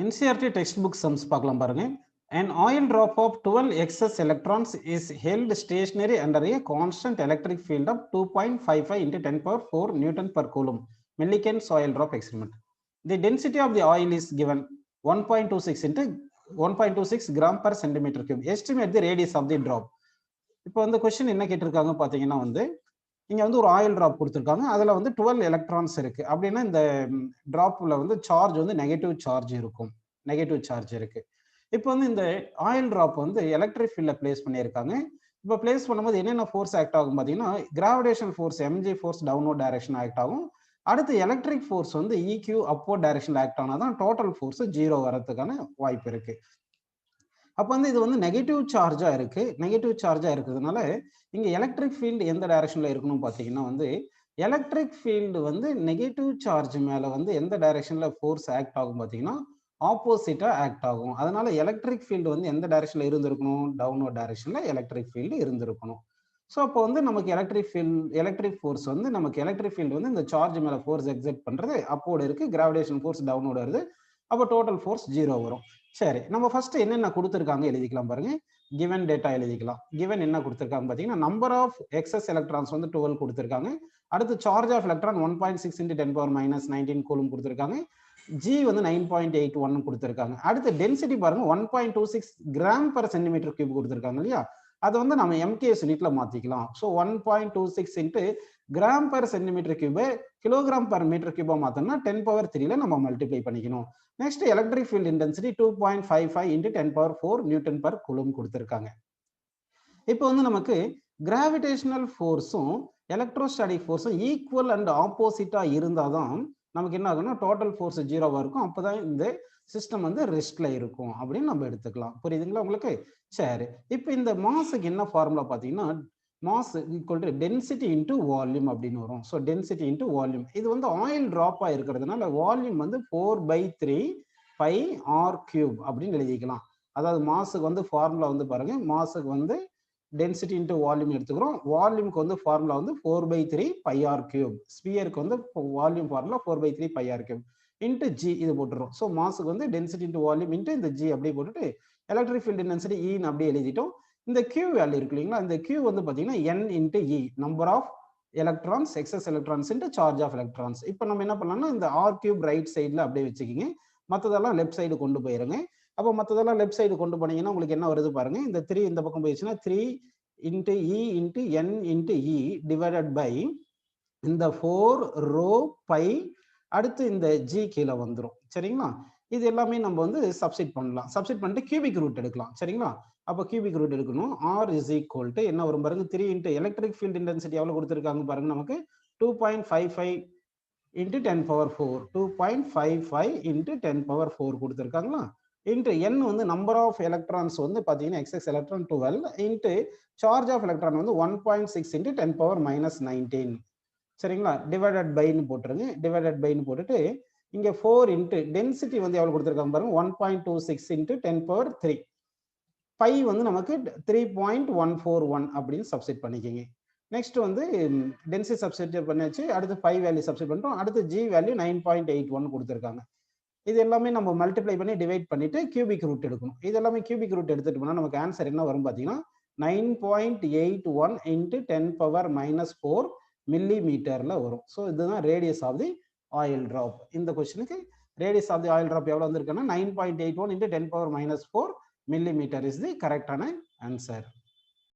NCERT textbook sums பார்க்கலாம் பாருங்க. An oil drop of 12 excess electrons is held stationary under a constant electric field of 2.55 into 10 power 4 Newton per Coulomb. Millikan's oil drop experiment. The density of the oil is given 1.26 into 1.26 gram per centimeter cube. Estimate the radius of the drop. இப்போ வந்து question என்ன கேட்டிருக்காங்க பார்த்தீங்கன்னா வந்து இங்க வந்து ஒரு oil drop கொடுத்துருக்காங்க. அதுல வந்து 12 எலக்ட்ரான்ஸ் இருக்கு. அப்படின்னா இந்த டிராப்ல வந்து சார்ஜ் வந்து நெகட்டிவ் சார்ஜ் இருக்கும். நெகட்டிவ் சார்ஜ் இருக்கு. இப்போ வந்து இந்த ஆயில் டிராப் வந்து எலக்ட்ரிக் ஃபீல்ட்ல பிளேஸ் பண்ணியிருக்காங்க. இப்போ பிளேஸ் பண்ணும்போது என்னென்ன ஃபோர்ஸ் ஆக்ட் ஆகும் பார்த்தீங்கன்னா gravitation force mg force downward direction act ஆகும். அடுத்து எலக்ட்ரிக் ஃபோர்ஸ் வந்து இக்யூ அப்வர்ட் டைரக்ஷன் ஆக்ட் ஆனாதான் டோட்டல் ஃபோர்ஸ் 0 வரதுக்கான வாய்ப்பு இருக்கு. அப்போ வந்து இது வந்து நெகட்டிவ் சார்ஜா இருக்கு. நெகட்டிவ் சார்ஜா இருக்கிறதுனால இங்க எலக்ட்ரிக் ஃபீல்டு எந்த டைரக்ஷன்ல இருக்கணும் பார்த்தீங்கன்னா வந்து எலக்ட்ரிக் ஃபீல்டு வந்து நெகட்டிவ் சார்ஜ் மேல வந்து எந்த டைரக்ஷன்ல ஃபோர்ஸ் ஆக்ட் ஆகும் பார்த்தீங்கன்னா ஆப்போசிட்டா ஆக்ட் ஆகும். அதனால எலக்ட்ரிக் ஃபீல்டு வந்து எந்த டைரக்ஷன்ல இருந்திருக்கணும்? டவுன்வர்ட் டைரக்ஷன்ல எலக்ட்ரிக் ஃபீல்டு இருந்திருக்கணும். ஸோ அப்போ வந்து நமக்கு எலக்ட்ரிக் ஃபோர்ஸ் வந்து நமக்கு எலக்ட்ரிக் ஃபீல்டு வந்து இந்த சார்ஜ் மேல ஃபோர்ஸ் எக்ஸர்ட் பண்றது அப்போர்டு இருக்கு, கிராவிடேஷன் ஃபோர்ஸ் டவுன்வர்டு வருது. அப்போ டோட்டல் ஃபோர்ஸ் 0 வரும். சரி, நம்ம ஃபர்ஸ்ட் என்னென்ன கொடுத்துருக்காங்க எழுதிக்கலாம் பாருங்க. கிவன் டேட்டா எழுதிக்கலாம். கிவன் என்ன கொடுத்துருக்காங்க பார்த்தீங்கன்னா நம்பர் ஆஃப் எக்ஸஸ் எலக்ட்ரான்ஸ் வந்து 12 கொடுத்துருக்காங்க. அடுத்து charge of electron 1.6 into 10 power minus 19 coulomb கொடுத்துருக்காங்க. ஜி வந்து 9.81 கொடுத்துருக்காங்க. அடுத்து டென்சிட்டி பாருங்க 1.26 கிராம் பர் சென்டிமீட்டர் கியூப் கொடுத்துருக்காங்க இல்லையா? அதை வந்து நம்ம எம்கேஎஸ் யூனிட்ல மாத்திக்கலாம். So 1.26 into gram per centimetre கியூபை கிலோகிராம் பர் மீட்டர் கியூபா மாத்தோம்னா 10 power 3ல நம்ம மல்டிப்ளை பண்ணிக்கணும். Next electric field intensity 2.55 into 10 power 4 newton per coulomb கொடுத்துருக்காங்க. இப்போ வந்து நமக்கு கிராவிடேஷனல் ஃபோர்ஸும் எலக்ட்ரோஸ்டாட்டிக் ஃபோர்ஸும் ஈக்குவல் அண்ட் ஆப்போசிட்டா இருந்தாதான் நமக்கு என்ன ஆகும்னா டோட்டல் ஃபோர்ஸ் 0வா இருக்கும். அப்பதான் இந்த சிஸ்டம் வந்து ரெஸ்ட்ல இருக்கும் அப்படின்னு நம்ம எடுத்துக்கலாம். புரியுதுங்களா உங்களுக்கு? சரி, இப்போ இந்த மாஸுக்கு என்ன ஃபார்முலா பார்த்தீங்கன்னா mass equal to density into volume அப்படின்னு வரும். So density into volume. இது வந்து ஆயில் ட்ராப்பா இருக்கிறதுனால வால்யூம் வந்து 4/3 பை ஆர் கியூப் அப்படின்னு எழுதிக்கலாம். அதாவது மாஸுக்கு வந்து ஃபார்முலா வந்து பாருங்க, மாஸுக்கு வந்து டென்சிட்டி இன்டு வால்யூம் எடுத்துக்கிறோம். வால்யூம்க்கு வந்து ஃபார்முலா வந்து 4/3 பை ஆர் கியூப். ஸ்பியருக்கு வந்து volume formula 4/3 pi r cube into g இது போட்டுரும். ஸோ மாஸுக்கு வந்து டென்சிட்டி இன்டு வால்யூம் இன்டு இந்த ஜி அப்படியே போட்டுட்டு எலக்ட்ரிக் ஃபீல்ட் இன்டென்சிட்டி ஈன்னு அப்படியே எழுதிட்டோம். இந்த கியூ வேல்யூ இருக்கு இல்லைங்களா? இந்த கியூ வந்து பார்த்தீங்கன்னா n into e, number of electrons excess electrons into charge of electrons. இப்போ நம்ம என்ன பண்ணலாம்னா இந்த ஆர் கியூப் ரைட் சைடில் அப்படியே வச்சுக்கிங்க, மற்றதெல்லாம் லெஃப்ட் சைடு கொண்டு போயிருங்க. அப்போ மற்றதெல்லாம் லெஃப்ட் சைடு கொண்டு போனீங்கன்னா உங்களுக்கு என்ன வருது பாருங்க. இந்த 3 இந்த பக்கம் போயிடுச்சுன்னா 3 into E into N into E divided by இந்த 4 ரோ பை அடுத்து இந்த ஜி கீழே வந்துடும். சரிங்களா? இது எல்லாமே நம்ம வந்து சப்ஸ்டிட் பண்ணலாம். சப்ஸ்டிட் பண்ணிட்டு கியூபிக் ரூட் எடுக்கலாம். சரிங்களா? அப்போ கியூபிக் ரூட் எடுக்கணும். ஆர் இஸ் ஈக்குவல் டு என்ன வரும் பாருங்க, 3 into எலக்ட்ரிக் ஃபீல்ட் இன்டென்சிட்டி எவ்வளோ கொடுத்துருக்காங்க பாருங்க நமக்கு 2.55 into 10 power 4 2.55 into 10 power 4 கொடுத்துருக்காங்களா? இன்ட்டு n வந்து நம்பர் ஆஃப் எலக்ட்ரான்ஸ் வந்து பார்த்தீங்கன்னா excess electron 12 into charge of electron வந்து 1.6 into 10 power minus 19. சரிங்களா? டிவைடட் பைன்னு போட்டுருங்க. டிவைடட் பைன்னு போட்டுட்டு இங்கே 4 இன்ட்டு டென்சிட்டி வந்து எவ்வளோ கொடுத்துருக்காங்க பாருங்க 1.26 into 10 power 3. பை வந்து நமக்கு 3.141 அப்படின்னு சப்ஸ்டிட் பண்ணிக்கிங்க. நெக்ஸ்ட் வந்து டென்சிட்டி சப்ஸ்டிட் பண்ணியாச்சு. அடுத்து பை வேல்யூ சப்ஸ்டிட் பண்ணுறோம். அடுத்து ஜி வேல்யூ 9.81 கொடுத்துருக்காங்க. இது எல்லாமே நம்ம மல்டிப்ளை பண்ணி டிவைட் பண்ணிட்டு கியூபிக் ரூட் எடுக்கணும். இது எல்லாமே கியூபிக் ரூட் எடுத்துட்டு போனால் நமக்கு ஆன்சர் என்ன வரும் பார்த்தீங்கன்னா 9.81 into 10 power minus 4 மில்லிமீட்டர்ல வரும். ஸோ இதுதான் radius of the oil drop. இந்த கொஸ்டினுக்கு radius of the oil drop எவ்வளோ வந்திருக்குன்னா 9.81 into 10 power minus 4 millimeter is the correct answer.